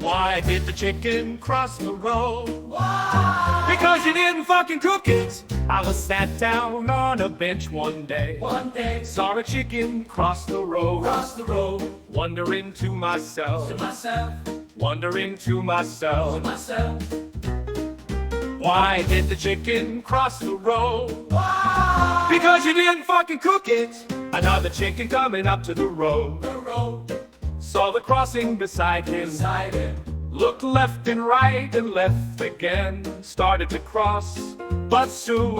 Why did the chicken cross the road? Why? Because you didn't fucking cook it. I was sat down on a bench one day. Saw a chicken cross the road. Wondering to myself. Wondering to myself. Why did the chicken cross the road? Why? Because you didn't fucking cook it. Another chicken coming up to the road. Saw the crossing beside him. Looked left and right and left again. Started to cross, but soon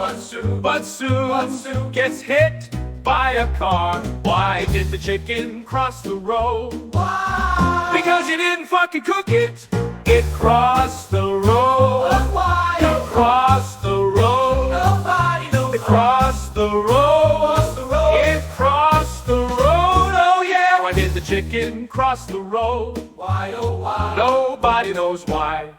gets hit by a car. Why did the chicken cross the road? Why? Because you didn't fucking cook it. It crossed the road. Why? It crossed the road. Nobody knows. It crossed the road. It crossed the road. Oh yeah. Why did the chicken cross the road? Why, oh why? Nobody knows why.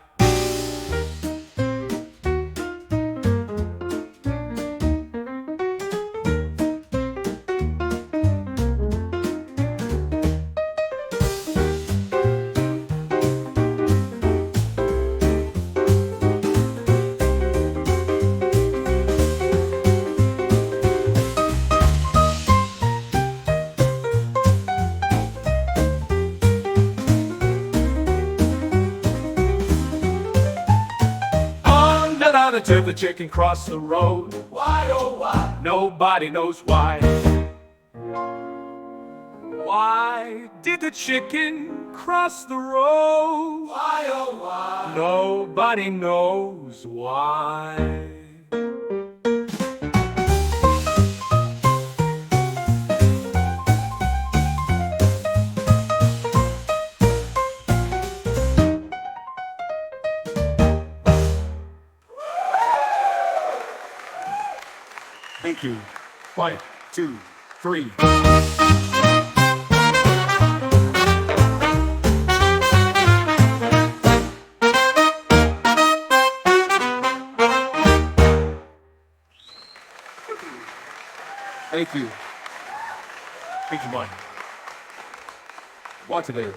Until the chicken crossed the road. Why, oh why? Nobody knows why. Why did the chicken cross the road? Why, oh why? Nobody knows why. Thank you. 1, 2, 3. Thank you. Thank you, Mike. Watch it later.